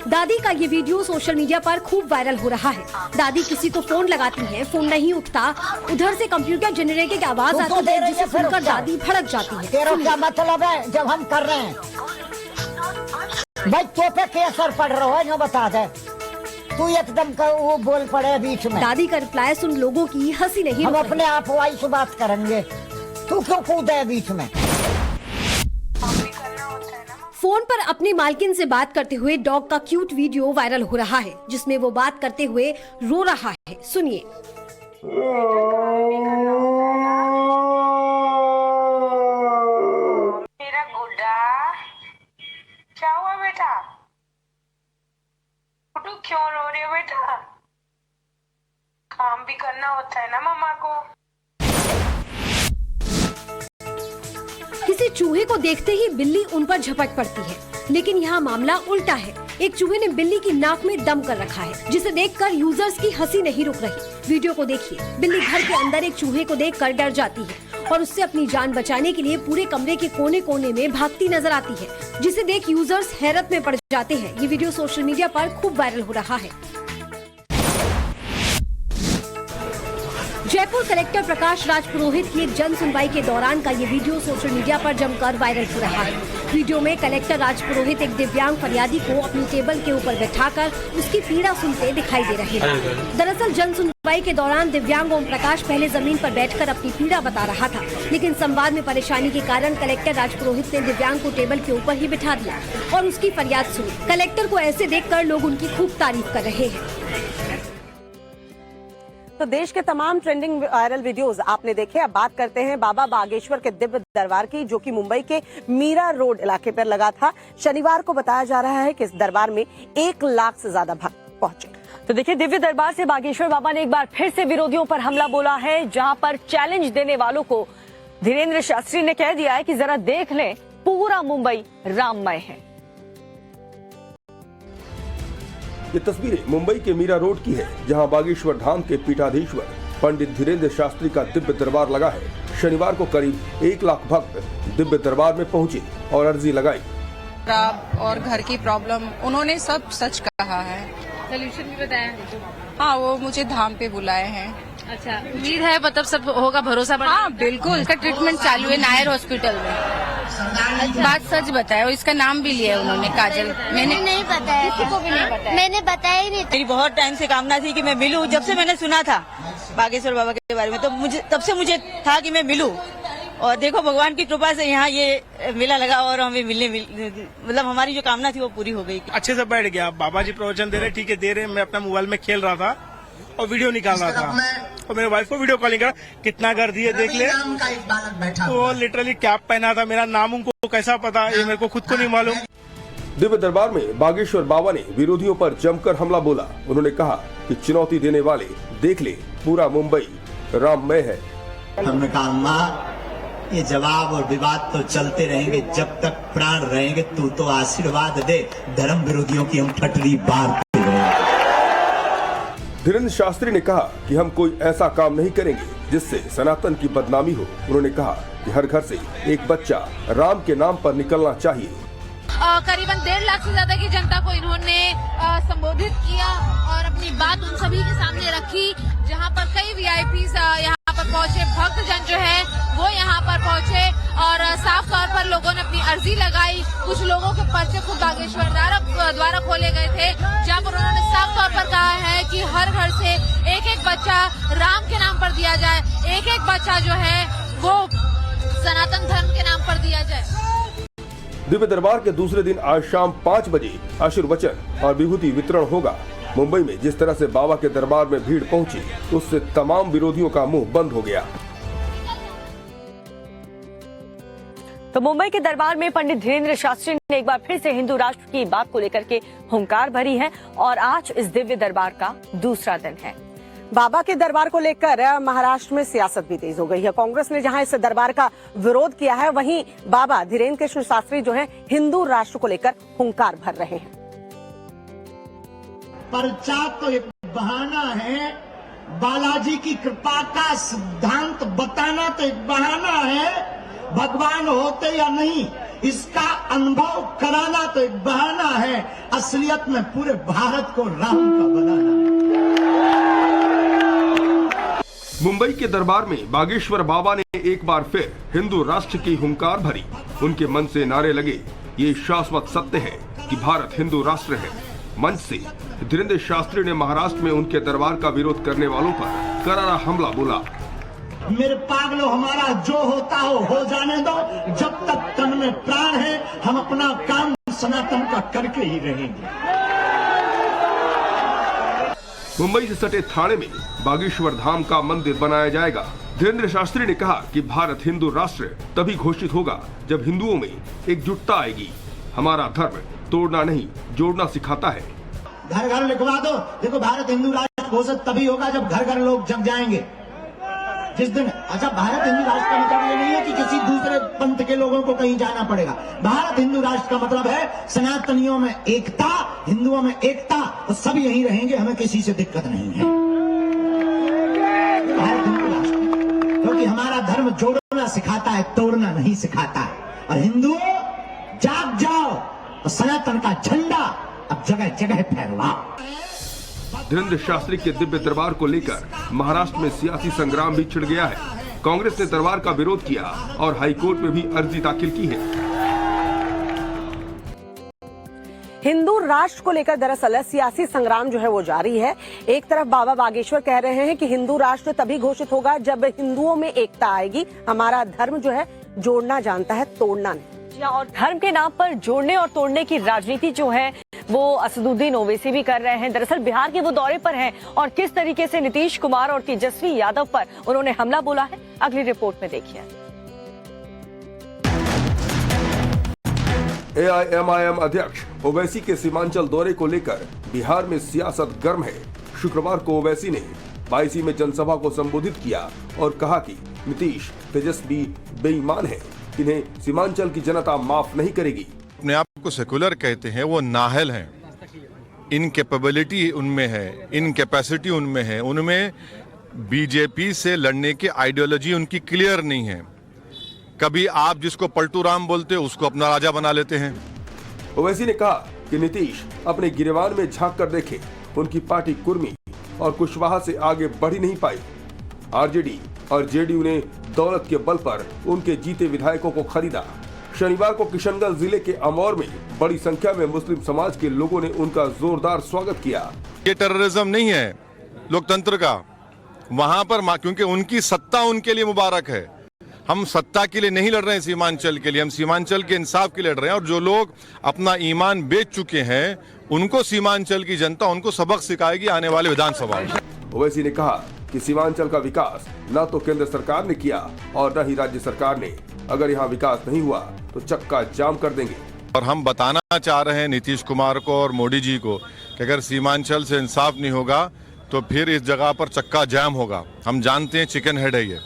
दादी का ये वीडियो सोशल मीडिया पर खूब वायरल हो रहा है। दादी किसी को फोन लगाती हैं, फोन नहीं उठता, उधर से कंप्यूटर जनरेटर की आवाज आती है जिसे सुनकर दादी भड़क जाती है। तेरा क्या मतलब है जब हम कर रहे हैं? बच्चों पे क्या असर पड़ रहा है, जो बता दे। तू एकदम वो बोल पड़े बीच में। दादी का रिप्लाई सुन लोगों की हंसी नहीं हम अपने आप वाई से बात करेंगे, तू क्यों कूदे बीच में? फोन पर अपनी मालकिन से बात करते हुए डॉग का क्यूट वीडियो वायरल हो रहा है, जिसमें वो बात करते हुए रो रहा है। सुनिए। मेरा गुड्डा, क्या हुआ बेटा? गुड्डू क्यों रो रहे हो बेटा? काम भी करना होता है ना मम्मा को। किसी चूहे को देखते ही बिल्ली उन पर झपट पड़ती है, लेकिन यहाँ मामला उल्टा है। एक चूहे ने बिल्ली की नाक में दम कर रखा है, जिसे देखकर यूजर्स की हंसी नहीं रुक रही। वीडियो को देखिए। बिल्ली घर के अंदर एक चूहे को देखकर डर जाती है और उससे अपनी जान बचाने के लिए पूरे कमरे के कोने कोने में भागती नजर आती है, जिसे देख यूजर्स हैरत में पड़ जाते हैं। ये वीडियो सोशल मीडिया पर खूब वायरल हो रहा है। जयपुर कलेक्टर प्रकाश राज पुरोहित की एक जन सुनवाई के दौरान का ये वीडियो सोशल मीडिया पर जमकर वायरल हो रहा है। वीडियो में कलेक्टर राज पुरोहित एक दिव्यांग फरियादी को अपनी टेबल के ऊपर बैठाकर उसकी पीड़ा सुनते दिखाई दे रहे हैं। दरअसल जन सुनवाई के दौरान दिव्यांग ओम प्रकाश पहले जमीन पर बैठकर अपनी पीड़ा बता रहा था, लेकिन संवाद में परेशानी के कारण कलेक्टर राज पुरोहित ने दिव्यांग को टेबल के ऊपर ही बिठा दिया और उसकी फरियाद सुनी। कलेक्टर को ऐसे देखकर लोग उनकी खूब तारीफ कर रहे हैं। तो देश के तमाम ट्रेंडिंग वायरल वीडियोस आपने देखे। अब बात करते हैं बाबा बागेश्वर के दिव्य दरबार की, जो कि मुंबई के मीरा रोड इलाके पर लगा था। शनिवार को बताया जा रहा है कि इस दरबार में 1 लाख से ज्यादा भक्त पहुंचे। तो देखिए, दिव्य दरबार से बागेश्वर बाबा ने एक बार फिर से विरोधियों पर हमला बोला है, जहां पर चैलेंज देने वालों को धीरेन्द्र शास्त्री ने कह दिया है कि जरा देख लें, पूरा मुंबई राममय है। ये तस्वीरें मुंबई के मीरा रोड की है, जहां बागेश्वर धाम के पीठाधीश्वर पंडित धीरेन्द्र शास्त्री का दिव्य दरबार लगा है। शनिवार को करीब 1 लाख भक्त दिव्य दरबार में पहुंचे और अर्जी लगाई। और घर की प्रॉब्लम उन्होंने सब सच कहा है। सोल्यूशन भी बताया? हाँ, वो मुझे धाम पे बुलाए हैं। अच्छा, उम्मीद है मतलब सब होगा, भरोसा बढ़ा? हाँ बिल्कुल, इसका ट्रीटमेंट चालू है नायर हॉस्पिटल में। बात सच बताया, इसका नाम भी लिया उन्होंने, काजल। मैंने नहीं बताया, किसी को भी नहीं बताया। मैंने बताया ही नहीं। मेरी बहुत टाइम से कामना थी कि मैं मिलूं। जब से मैंने सुना था बागेश्वर बाबा के बारे में, तो तब से मुझे था कि मैं मिलूं। और देखो, भगवान की कृपा से यहाँ ये मेला लगा और हमें मतलब हमारी जो कामना थी वो पूरी हो गई। अच्छे से बैठ गया। बाबा जी प्रवचन दे रहे, ठीक है दे रहे, मैं अपना मोबाइल में खेल रहा था और वीडियो निकाल रहा था और मेरे वाइफ को वीडियो कॉलिंग करा, कितना गर्दी है देख ले। वो लिटरली कैप पहना था, मेरा नाम उनको कैसा पता, ये मेरे को खुद को नहीं मालूम। दिव्य दरबार में बागेश्वर बाबा ने विरोधियों पर जमकर हमला बोला। उन्होंने कहा कि चुनौती देने वाले देख ले, पूरा मुंबई राममय है। हमने कहा माँ, ये जवाब और विवाद तो चलते रहेंगे जब तक प्राण रहेंगे। तू तो आशीर्वाद दे, धर्म विरोधियों की हम ठटरी बार। धीरेन्द्र शास्त्री ने कहा कि हम कोई ऐसा काम नहीं करेंगे जिससे सनातन की बदनामी हो। उन्होंने कहा कि हर घर से एक बच्चा राम के नाम पर निकलना चाहिए। करीबन 1.5 लाख से ज्यादा की जनता को इन्होंने संबोधित किया और अपनी बात उन सभी के सामने रखी, जहां पर कई वीआईपी यहाँ पर पहुंचे, भक्तजन जो है वो यहाँ पर पहुंचे। और साफ तौर पर लोगों ने अपनी अर्जी लगाई। कुछ लोगों के पर्चे खुद बागेश्वर द्वारा खोले गए थे, जहां पर उन्होंने साफ तौर पर कहा है कि हर घर से एक एक बच्चा राम के नाम पर दिया जाए, एक एक बच्चा जो है वो सनातन धर्म के नाम पर दिया जाए। दिव्य दरबार के दूसरे दिन आज शाम 5 बजे आशीर्वचन और विभूति वितरण होगा। मुंबई में जिस तरह से बाबा के दरबार में भीड़ पहुंची, उससे तमाम विरोधियों का मुंह बंद हो गया। तो मुंबई के दरबार में पंडित धीरेन्द्र शास्त्री ने एक बार फिर से हिंदू राष्ट्र की बात को लेकर के हुंकार भरी है और आज इस दिव्य दरबार का दूसरा दिन है। बाबा के दरबार को लेकर महाराष्ट्र में सियासत भी तेज हो गई है। कांग्रेस ने जहां इस दरबार का विरोध किया है, वहीं बाबा धीरेन्द्र कृष्ण शास्त्री जो है हिंदू राष्ट्र को लेकर हुंकार भर रहे हैं। पर्चा तो एक बहाना है, बालाजी की कृपा का सिद्धांत बताना तो एक बहाना है, भगवान होते या नहीं इसका अनुभव कराना तो एक बहाना है, असलियत में पूरे भारत को राम का बनाना। मुंबई के दरबार में बागेश्वर बाबा ने एक बार फिर हिंदू राष्ट्र की हुंकार भरी। उनके मन से नारे लगे, ये शाश्वत सत्य है कि भारत हिंदू राष्ट्र है। मंच से धीरेन्द्र शास्त्री ने महाराष्ट्र में उनके दरबार का विरोध करने वालों पर करारा हमला बोला। मेरे पागलों, हमारा जो होता हो जाने दो, जब तक तन में प्राण है हम अपना काम सनातन का करके ही रहेंगे। मुंबई से सटे थाने में बागेश्वर धाम का मंदिर बनाया जाएगा। धीरेन्द्र शास्त्री ने कहा कि भारत हिंदू राष्ट्र तभी घोषित होगा जब हिंदुओं में एकजुटता आएगी। हमारा धर्म तोड़ना नहीं, जोड़ना सिखाता है। घर घर लिखवा दो, देखो भारत हिंदू राष्ट्र घोषित तभी होगा जब घर घर लोग जग जाएंगे। जिस दिन अच्छा, भारत हिंदू राष्ट्र का मतलब ये नहीं है कि किसी दूसरे पंथ के लोगों को कहीं जाना पड़ेगा। भारत हिंदू राष्ट्र का मतलब है सनातनियों में एकता, हिंदुओं में एकता, और सब यहीं रहेंगे, हमें किसी से दिक्कत नहीं है। भारत हिंदू राष्ट्र, क्योंकि हमारा धर्म जोड़ना सिखाता है, तोड़ना नहीं सिखाता है। और हिंदुओं जाग जाओ और सनातन का झंडा अब जगह जगह फहराओ। धीरेन्द्र शास्त्री के दिव्य दरबार को लेकर महाराष्ट्र में सियासी संग्राम भी छिड़ गया है। कांग्रेस ने दरबार का विरोध किया और हाईकोर्ट में भी अर्जी दाखिल की है। हिंदू राष्ट्र को लेकर दरअसल सियासी संग्राम जो है वो जारी है। एक तरफ बाबा बागेश्वर कह रहे हैं कि हिंदू राष्ट्र तभी घोषित होगा जब हिंदुओं में एकता आएगी। हमारा धर्म जो है जोड़ना जानता है, तोड़ना नहीं। और धर्म के नाम पर जोड़ने और तोड़ने की राजनीति जो है वो असदुद्दीन ओवैसी भी कर रहे हैं। दरअसल बिहार के वो दौरे पर हैं और किस तरीके से नीतीश कुमार और तेजस्वी यादव पर उन्होंने हमला बोला है, अगली रिपोर्ट में देखिए। एआईएमआईएम अध्यक्ष ओवैसी के सीमांचल दौरे को लेकर बिहार में सियासत गर्म है। शुक्रवार को ओवैसी ने बायसी में जनसभा को संबोधित किया और कहा कि नीतीश तेजस्वी बेईमान है, इन्हें सीमांचल की जनता माफ नहीं करेगी। अपने आप को सेकुलर कहते हैं, वो नाहल हैं। इन कैपेबिलिटी उनमें है, इन कैपेसिटी उनमें है, उनमें बीजेपी से लड़ने की आइडियोलॉजी उनकी क्लियर नहीं है। कभी आप जिसको पलटू राम बोलते हो उसको अपना राजा बना लेते हैं। ओवैसी ने कहा कि नीतीश अपने गिरेबान में झांक कर देखे, उनकी पार्टी कुर्मी और कुशवाहा से आगे बढ़ ही नहीं पाई। आरजेडी और जेडीयू ने दौलत के बल पर उनके जीते विधायकों को खरीदा। शनिवार को किशनगंज जिले के अमौर में बड़ी संख्या में मुस्लिम समाज के लोगों ने उनका जोरदार स्वागत किया। ये टेररिज्म नहीं है लोकतंत्र का, वहां पर क्योंकि उनकी सत्ता उनके लिए मुबारक है। हम सत्ता के लिए नहीं लड़ रहे हैं, सीमांचल के लिए, हम सीमांचल के इंसाफ के लिए लड़ रहे हैं। और जो लोग अपना ईमान बेच चुके हैं उनको सीमांचल की जनता उनको सबक सिखाएगी आने वाले विधानसभा में। ओवैसी ने कहा कि सीमांचल का विकास न तो केंद्र सरकार ने किया और न ही राज्य सरकार ने। अगर यहाँ विकास नहीं हुआ तो चक्का जाम कर देंगे। और हम बताना चाह रहे हैं नीतीश कुमार को और मोदी जी को कि अगर सीमांचल से इंसाफ नहीं होगा तो फिर इस जगह पर चक्का जाम होगा। हम जानते हैं चिकन हेड है ये,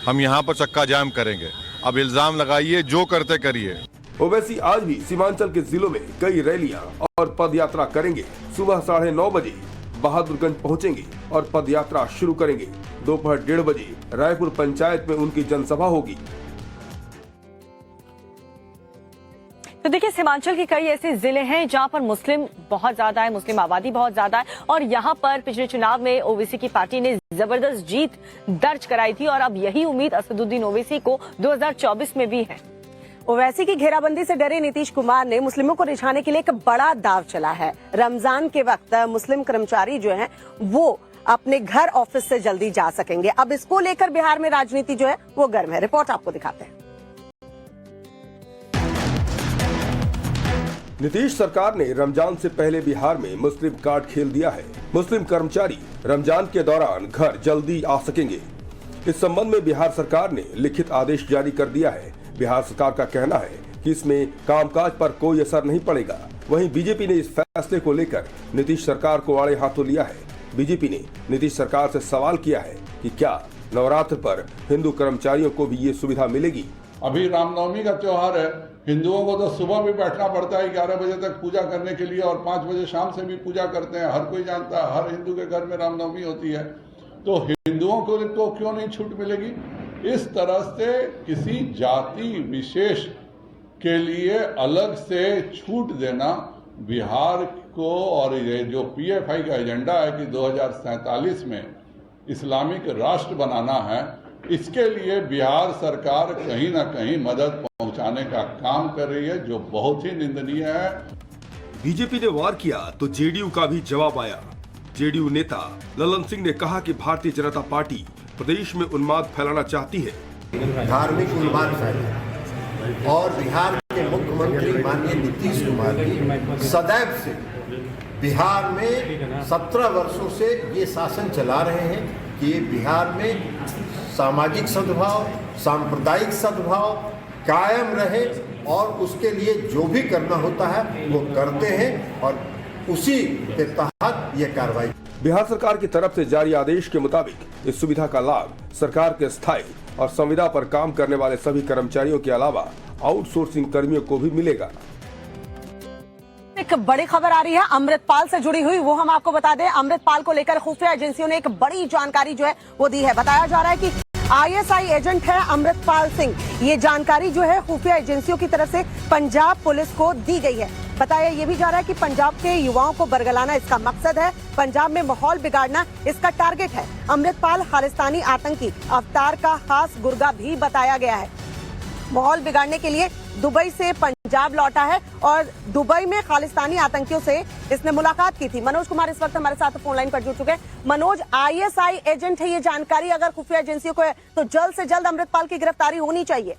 हम यहाँ पर चक्का जाम करेंगे। अब इल्जाम लगाइए, जो करते करिए। ओवैसी आज भी सीमांचल के जिलों में कई रैलियां और पद यात्रा करेंगे। सुबह 9:30 बजे बहादुरगंज पहुंचेंगे और पद यात्रा शुरू करेंगे। दोपहर 1:30 बजे रायपुर पंचायत में उनकी जनसभा होगी। तो देखिए, सीमांचल के कई ऐसे जिले हैं जहां पर मुस्लिम बहुत ज्यादा है, मुस्लिम आबादी बहुत ज्यादा है, और यहां पर पिछले चुनाव में ओवैसी की पार्टी ने जबरदस्त जीत दर्ज कराई थी और अब यही उम्मीद असदुद्दीन ओवैसी को 2024 में भी है। ओवैसी की घेराबंदी से डरे नीतीश कुमार ने मुस्लिमों को रिझाने के लिए एक बड़ा दाव चला है। रमजान के वक्त मुस्लिम कर्मचारी जो हैं वो अपने घर ऑफिस से जल्दी जा सकेंगे। अब इसको लेकर बिहार में राजनीति जो है वो गर्म है। रिपोर्ट आपको दिखाते हैं। नीतीश सरकार ने रमजान से पहले बिहार में मुस्लिम कार्ड खेल दिया है। मुस्लिम कर्मचारी रमजान के दौरान घर जल्दी आ सकेंगे। इस संबंध में बिहार सरकार ने लिखित आदेश जारी कर दिया है। बिहार सरकार का कहना है कि इसमें कामकाज पर कोई असर नहीं पड़ेगा। वहीं बीजेपी ने इस फैसले को लेकर नीतीश सरकार को आड़े हाथों लिया है। बीजेपी ने नीतीश सरकार से सवाल किया है कि क्या नवरात्र पर हिंदू कर्मचारियों को भी ये सुविधा मिलेगी। अभी रामनवमी का त्योहार है, हिंदुओं को तो सुबह भी बैठना पड़ता है 11 बजे तक पूजा करने के लिए, और 5 बजे शाम से भी पूजा करते हैं। हर कोई जानता है, हर हिंदू के घर में रामनवमी होती है। तो हिंदुओं को क्यों नहीं छूट मिलेगी? इस तरह से किसी जाति विशेष के लिए अलग से छूट देना बिहार को, और ये जो PFI का एजेंडा है कि 2047 में इस्लामिक राष्ट्र बनाना है, इसके लिए बिहार सरकार कहीं ना कहीं मदद पहुंचाने का काम कर रही है, जो बहुत ही निंदनीय है। बीजेपी ने वार किया तो जेडीयू का भी जवाब आया। जेडीयू नेता ललन सिंह ने कहा कि भारतीय जनता पार्टी प्रदेश में उन्माद फैलाना चाहती है। धार्मिक उन्माद फैला, और बिहार के मुख्यमंत्री माननीय नीतीश कुमार जी सदैव से बिहार में 17 वर्षों से ये शासन चला रहे हैं कि बिहार में सामाजिक सद्भाव, सांप्रदायिक सद्भाव कायम रहे, और उसके लिए जो भी करना होता है वो करते हैं, और उसी के तहत ये कार्रवाई। बिहार सरकार की तरफ से जारी आदेश के मुताबिक इस सुविधा का लाभ सरकार के स्थायी और संविदा पर काम करने वाले सभी कर्मचारियों के अलावा आउटसोर्सिंग कर्मियों को भी मिलेगा। एक बड़ी खबर आ रही है अमृतपाल से जुड़ी हुई, वो हम आपको बता दें। अमृतपाल को लेकर खुफिया एजेंसियों ने एक बड़ी जानकारी जो है वो दी है। बताया जा रहा है कि ISI एजेंट है अमृतपाल सिंह। ये जानकारी जो है खुफिया एजेंसियों की तरफ से पंजाब पुलिस को दी गई है। बताया ये भी जा रहा है कि पंजाब के युवाओं को बरगलाना इसका मकसद है, पंजाब में माहौल बिगाड़ना इसका टारगेट है। अमृतपाल खालिस्तानी आतंकी अवतार का खास गुर्गा भी बताया गया है। माहौल बिगाड़ने के लिए दुबई से पंजाब लौटा है और दुबई में खालिस्तानी आतंकियों से इसने मुलाकात की थी। मनोज कुमार इस वक्त हमारे साथ फोन लाइन पर जुड़ चुके हैं। मनोज, ISI एजेंट है, ये जानकारी अगर खुफिया एजेंसियों को है तो जल्द से जल्द अमृतपाल की गिरफ्तारी होनी चाहिए।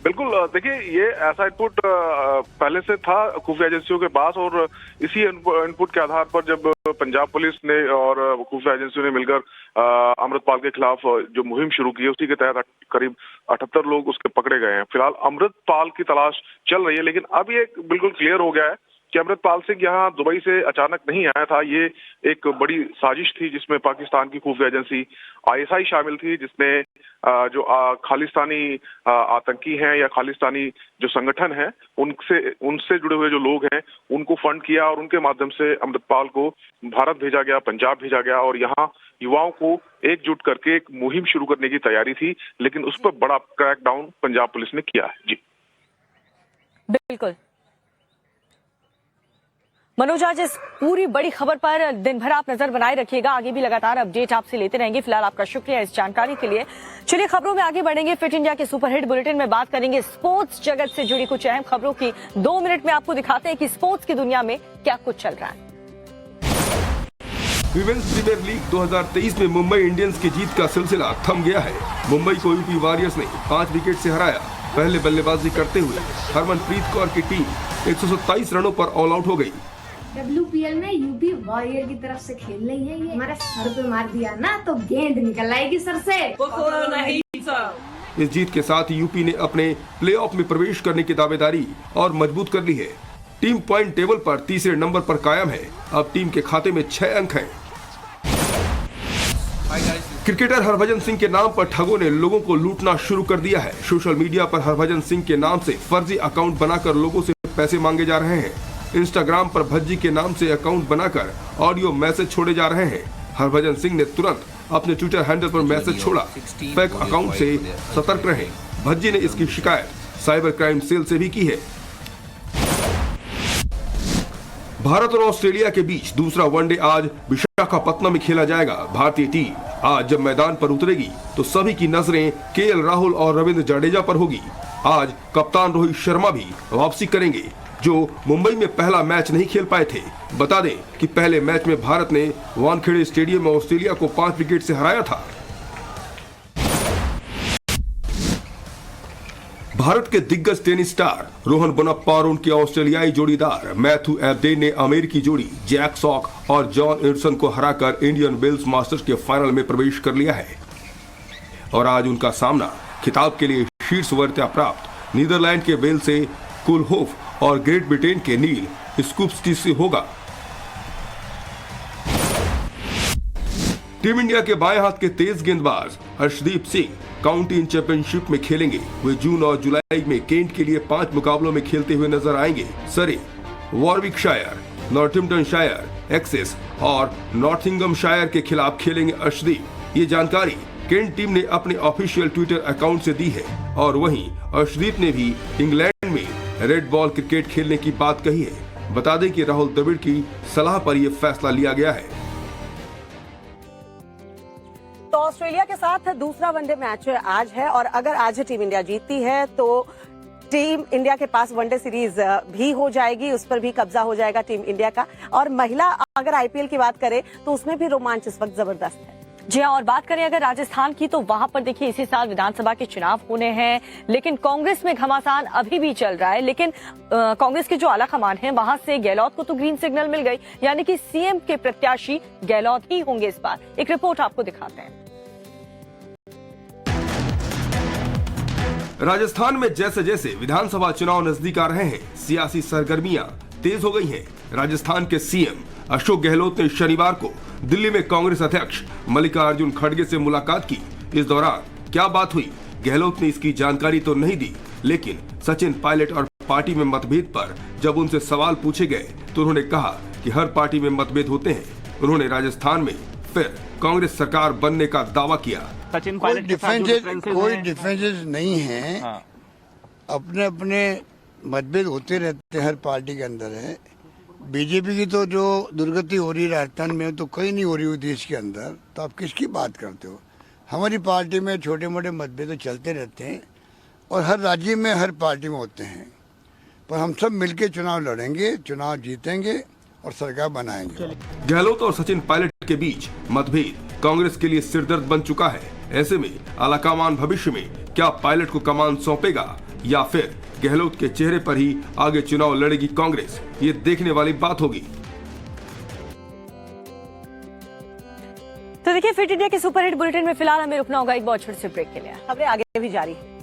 बिल्कुल, देखिए ये ऐसा इनपुट पहले से था खुफिया एजेंसियों के पास, और इसी इनपुट के आधार पर जब पंजाब पुलिस ने और खुफिया एजेंसियों ने मिलकर अमृतपाल के खिलाफ जो मुहिम शुरू की है, उसी के तहत करीब 78 लोग उसके पकड़े गए हैं। फिलहाल अमृतपाल की तलाश चल रही है, लेकिन अब ये बिल्कुल क्लियर हो गया है कि अमृतपाल सिंह यहाँ दुबई से अचानक नहीं आया था। ये एक बड़ी साजिश थी जिसमें पाकिस्तान की खुफिया एजेंसी ISI शामिल थी, जिसने जो खालिस्तानी आतंकी हैं या खालिस्तानी जो संगठन है उनसे जुड़े हुए जो लोग हैं उनको फंड किया, और उनके माध्यम से अमृतपाल को भारत भेजा गया, पंजाब भेजा गया, और यहाँ युवाओं को एकजुट करके एक मुहिम शुरू करने की तैयारी थी, लेकिन उस पर बड़ा क्रैकडाउन पंजाब पुलिस ने किया है। जी बिल्कुल मनोज, आज इस पूरी बड़ी खबर पर दिन भर आप नजर बनाए रखिएगा। आगे भी लगातार अपडेट आपसे लेते रहेंगे। फिलहाल आपका शुक्रिया इस जानकारी के लिए। चलिए खबरों में आगे बढ़ेंगे। फिट इंडिया के सुपरहिट बुलेटिन में बात करेंगे स्पोर्ट्स जगत से जुड़ी कुछ अहम खबरों की। 2 मिनट में आपको दिखाते हैं कि स्पोर्ट्स की दुनिया में क्या कुछ चल रहा है। विमेंस प्रीमियर लीग 2023 में मुंबई इंडियंस की जीत का सिलसिला थम गया है। मुंबई को यूपी वॉरियर्स ने 5 विकेट से हराया। पहले बल्लेबाजी करते हुए हरमनप्रीत कौर की टीम 127 रनों पर ऑल आउट हो गई। WPL में यूपी वॉरियर की तरफ से खेल रही है। ये हमारे सर पे मार दिया ना तो गेंद निकल आएगी सर से। नहीं सर। इस जीत के साथ यूपी ने अपने प्लेऑफ में प्रवेश करने की दावेदारी और मजबूत कर ली है। टीम पॉइंट टेबल पर तीसरे नंबर पर कायम है। अब टीम के खाते में 6 अंक हैं। क्रिकेटर हरभजन सिंह के नाम पर ठगों ने लोगों को लूटना शुरू कर दिया है। सोशल मीडिया पर हरभजन सिंह के नाम से फर्जी अकाउंट बनाकर लोगों से पैसे मांगे जा रहे हैं। इंस्टाग्राम पर भज्जी के नाम से अकाउंट बनाकर ऑडियो मैसेज छोड़े जा रहे हैं। हरभजन सिंह ने तुरंत अपने ट्विटर हैंडल पर मैसेज छोड़ा। फेक अकाउंट से सतर्क रहें। भज्जी ने इसकी शिकायत साइबर क्राइम सेल से भी की है। भारत और ऑस्ट्रेलिया के बीच दूसरा वनडे आज विशाखापत्तनम में खेला जाएगा। भारतीय टीम आज जब मैदान पर उतरेगी तो सभी की नजरें केएल राहुल और रविंद्र जडेजा पर होगी। आज कप्तान रोहित शर्मा भी वापसी करेंगे, जो मुंबई में पहला मैच नहीं खेल पाए थे। बता दें कि पहले मैच में भारत ने वानखेड़े स्टेडियम में ऑस्ट्रेलिया को 5 विकेट से हराया था। भारत के दिग्गज टेनिस स्टार रोहन बोपन्ना और उनके ऑस्ट्रेलियाई जोड़ीदार मैथ्यू एबडेन ने अमेरिकी जोड़ी जैक सॉक और जॉन एंडरसन को हराकर इंडियन वेल्स मास्टर्स के फाइनल में प्रवेश कर लिया है और आज उनका सामना खिताब के लिए शीर्ष वरीयता प्राप्त नीदरलैंड के वेल से कुलहोफ और ग्रेट ब्रिटेन के नील स्कूप्सटी से होगा। टीम इंडिया के बाएं हाथ के तेज गेंदबाज अर्शदीप सिंह काउंटी चैंपियनशिप में खेलेंगे। वे जून और जुलाई में केंट के लिए 5 मुकाबलों में खेलते हुए नजर आएंगे। सरे, वॉरविकशायर, नॉर्थिम्पटनशायर, एक्सेस और नॉटिंघमशायर के खिलाफ खेलेंगे अर्शदीप। ये जानकारी केंट टीम ने अपने ऑफिशियल ट्विटर अकाउंट से दी है और वहीं अर्शदीप ने भी इंग्लैंड में रेड बॉल क्रिकेट खेलने की बात कही है। बता दें कि राहुल द्रविड़ की सलाह पर यह फैसला लिया गया है। तो ऑस्ट्रेलिया के साथ दूसरा वनडे मैच आज है और अगर आज टीम इंडिया जीतती है तो टीम इंडिया के पास वनडे सीरीज भी हो जाएगी, उस पर भी कब्जा हो जाएगा टीम इंडिया का। और महिला अगर आईपीएल की बात करें तो उसमें भी रोमांच इस वक्त जबरदस्त है। जी हाँ, और बात करें अगर राजस्थान की तो वहां पर देखिए इसी साल विधानसभा के चुनाव होने हैं, लेकिन कांग्रेस में घमासान अभी भी चल रहा है। लेकिन कांग्रेस के जो आला कमान है वहां से गहलोत को तो ग्रीन सिग्नल मिल गई, यानी कि सीएम के प्रत्याशी गहलोत ही होंगे इस बार। एक रिपोर्ट आपको दिखाते हैं। राजस्थान में जैसे जैसे विधानसभा चुनाव नजदीक आ रहे हैं, सियासी सरगर्मियां तेज हो गई हैं। राजस्थान के सीएम अशोक गहलोत ने शनिवार को दिल्ली में कांग्रेस अध्यक्ष मल्लिकार्जुन खड़गे से मुलाकात की। इस दौरान क्या बात हुई, गहलोत ने इसकी जानकारी तो नहीं दी, लेकिन सचिन पायलट और पार्टी में मतभेद पर जब उनसे सवाल पूछे गए तो उन्होंने कहा कि हर पार्टी में मतभेद होते हैं। उन्होंने राजस्थान में फिर कांग्रेस सरकार बनने का दावा किया। सचिन पायलट कोई डिफरेंसेस नहीं है। हाँ। अपने अपने मतभेद होते रहते हैं, हर पार्टी के अंदर है। बीजेपी की तो जो दुर्गति हो रही है राजस्थान में तो कहीं नहीं हो रही हुई देश के अंदर, तो आप किसकी बात करते हो। हमारी पार्टी में छोटे मोटे मतभेद तो चलते रहते हैं और हर राज्य में हर पार्टी में होते हैं, पर हम सब मिलकर चुनाव लड़ेंगे, चुनाव जीतेंगे और सरकार बनाएंगे। गहलोत और सचिन पायलट के बीच मतभेद कांग्रेस के लिए सिरदर्द बन चुका है। ऐसे में आलाकमान भविष्य में क्या पायलट को कमान सौंपेगा या फिर गहलोत के चेहरे पर ही आगे चुनाव लड़ेगी कांग्रेस, ये देखने वाली बात होगी। तो देखिए, फिट इंडिया के सुपरहिट बुलेटिन में फिलहाल हमें रुकना होगा एक बहुत छोटे से ब्रेक के लिए। खबरें आगे भी जारी है।